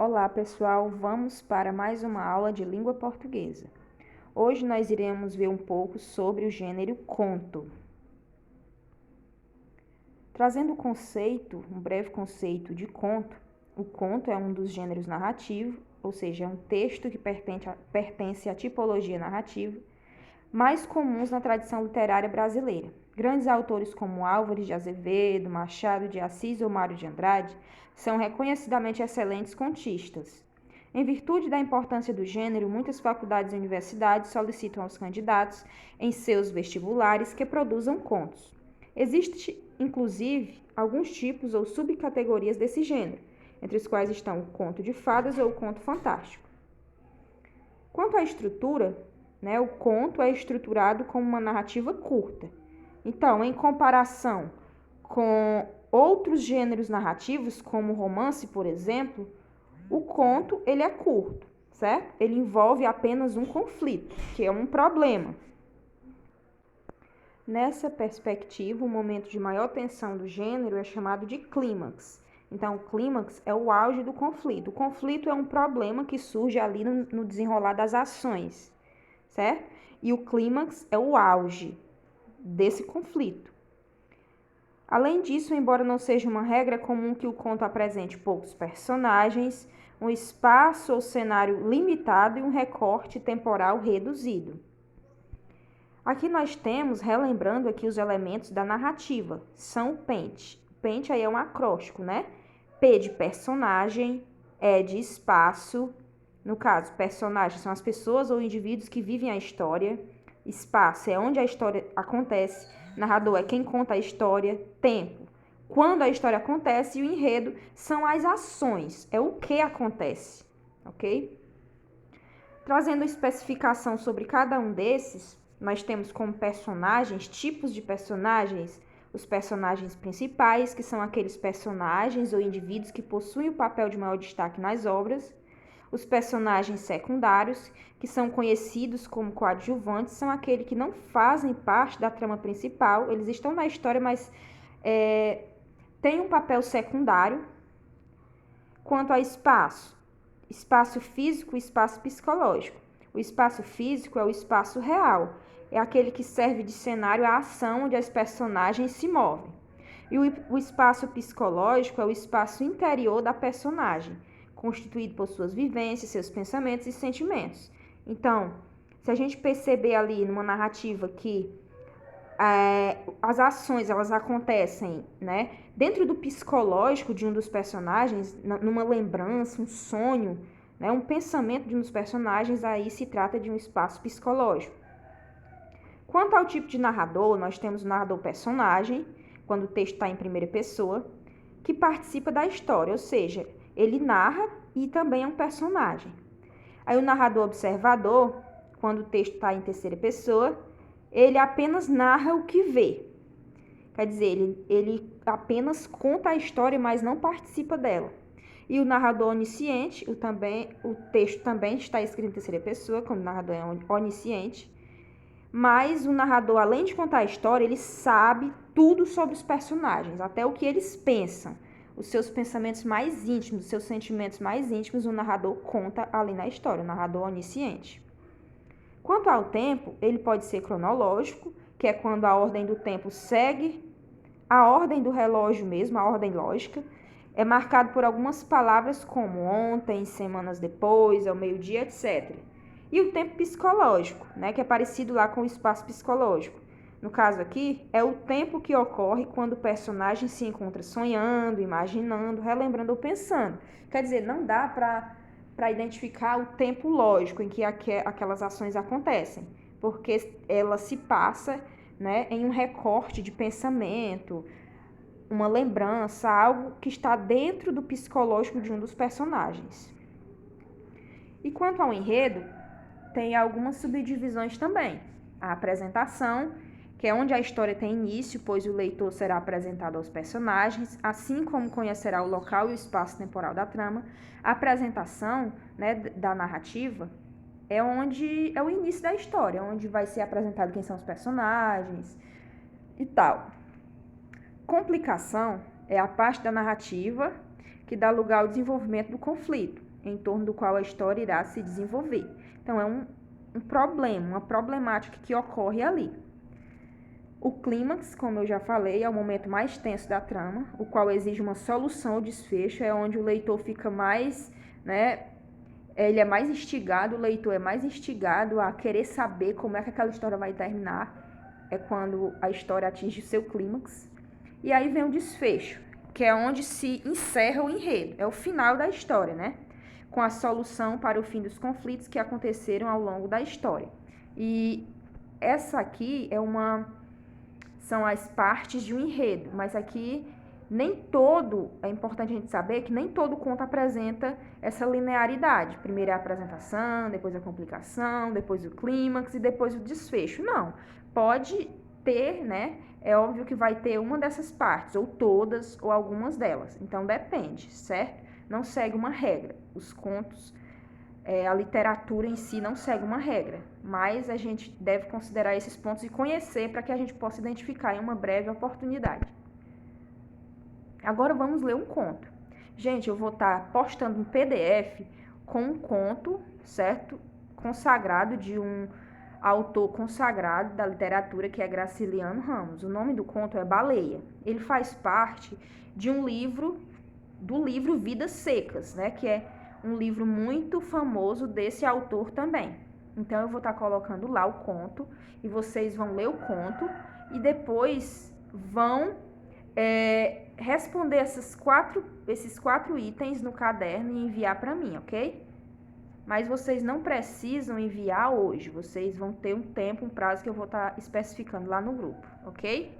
Olá, pessoal! Vamos para mais uma aula de língua portuguesa. Hoje nós iremos ver um pouco sobre o gênero conto. Trazendo um breve conceito de conto, o conto é um dos gêneros narrativos, ou seja, é um texto que pertence à tipologia narrativa, mais comuns na tradição literária brasileira. Grandes autores como Álvares de Azevedo, Machado de Assis ou Mário de Andrade são reconhecidamente excelentes contistas. Em virtude da importância do gênero, muitas faculdades e universidades solicitam aos candidatos em seus vestibulares que produzam contos. Existem, inclusive, alguns tipos ou subcategorias desse gênero, entre os quais estão o conto de fadas ou o conto fantástico. Quanto à estrutura, o conto é estruturado como uma narrativa curta. Então, em comparação com outros gêneros narrativos, como o romance, por exemplo, o conto ele é curto, certo? Ele envolve apenas um conflito, que é um problema. Nessa perspectiva, o momento de maior tensão do gênero é chamado de clímax. Então, o clímax é o auge do conflito. O conflito é um problema que surge ali no desenrolar das ações, certo? E o clímax é o auge desse conflito. Além disso, embora não seja uma regra comum que o conto apresente poucos personagens, um espaço ou cenário limitado e um recorte temporal reduzido. Aqui nós temos, relembrando aqui os elementos da narrativa, são o pente. O pente aí é um acróstico, né? P de personagem, E de espaço. No caso, personagens são as pessoas ou indivíduos que vivem a história. Espaço é onde a história acontece. Narrador é quem conta a história. Tempo, quando a história acontece. E o enredo são as ações, é o que acontece, ok? Trazendo especificação sobre cada um desses, nós temos como personagens, tipos de personagens, os personagens principais, que são aqueles personagens ou indivíduos que possuem o papel de maior destaque nas obras. Os personagens secundários, que são conhecidos como coadjuvantes, são aqueles que não fazem parte da trama principal, eles estão na história, mas têm um papel secundário. Quanto ao espaço físico e espaço psicológico. O espaço físico é o espaço real, é aquele que serve de cenário à ação onde as personagens se movem. E o espaço psicológico é o espaço interior da personagem, constituído por suas vivências, seus pensamentos e sentimentos. Então, se a gente perceber ali numa narrativa que as ações elas acontecem, dentro do psicológico de um dos personagens, numa lembrança, um sonho, um pensamento de um dos personagens, aí se trata de um espaço psicológico. Quanto ao tipo de narrador, nós temos o narrador personagem, quando o texto está em primeira pessoa, que participa da história, ou seja, ele narra e também é um personagem. Aí o narrador observador, quando o texto está em terceira pessoa, ele apenas narra o que vê. Quer dizer, ele apenas conta a história, mas não participa dela. E o narrador onisciente, o texto também está escrito em terceira pessoa, quando o narrador é onisciente. Mas o narrador, além de contar a história, ele sabe tudo sobre os personagens, até o que eles pensam. Os seus pensamentos mais íntimos, os seus sentimentos mais íntimos, o narrador conta ali na história, o narrador onisciente. Quanto ao tempo, ele pode ser cronológico, que é quando a ordem do tempo segue a ordem do relógio mesmo, a ordem lógica. É marcado por algumas palavras como ontem, semanas depois, ao meio-dia, etc. E o tempo psicológico, que é parecido lá com o espaço psicológico. No caso aqui, é o tempo que ocorre quando o personagem se encontra sonhando, imaginando, relembrando ou pensando. Quer dizer, não dá para identificar o tempo lógico em que aquelas ações acontecem, porque ela se passa em um recorte de pensamento, uma lembrança, algo que está dentro do psicológico de um dos personagens. E quanto ao enredo, tem algumas subdivisões também. A apresentação, que é onde a história tem início, pois o leitor será apresentado aos personagens, assim como conhecerá o local e o espaço temporal da trama. A apresentação da narrativa é onde é o início da história, onde vai ser apresentado quem são os personagens e tal. Complicação é a parte da narrativa que dá lugar ao desenvolvimento do conflito. em torno do qual a história irá se desenvolver. Então, é um problema, uma problemática que ocorre ali. O clímax, como eu já falei, é o momento mais tenso da trama, o qual exige uma solução ou desfecho, é onde o leitor fica mais, né, ele é mais instigado, o leitor é mais instigado a querer saber como é que aquela história vai terminar, é quando a história atinge o seu clímax. E aí vem o desfecho, que é onde se encerra o enredo, é o final da história, né? Com a solução para o fim dos conflitos que aconteceram ao longo da história. E essa aqui são as partes de um enredo, mas aqui é importante a gente saber que nem todo conto apresenta essa linearidade. Primeiro é a apresentação, depois a complicação, depois o clímax e depois o desfecho. Não, pode ter, né? É óbvio que vai ter uma dessas partes, ou todas, ou algumas delas. Então depende, certo? Não segue uma regra. Os contos, a literatura em si não segue uma regra, mas a gente deve considerar esses pontos e conhecer para que a gente possa identificar em uma breve oportunidade. Agora vamos ler um conto. Gente, eu vou estar postando um PDF com um conto, certo? Consagrado de um autor consagrado da literatura que é Graciliano Ramos. O nome do conto é Baleia. Ele faz parte de um livro, do livro Vidas Secas, né? Que é um livro muito famoso desse autor também. Então eu vou estar colocando lá o conto e vocês vão ler o conto e depois vão responder esses quatro itens no caderno e enviar para mim, ok? Mas vocês não precisam enviar hoje, vocês vão ter um tempo, um prazo que eu vou estar especificando lá no grupo, ok?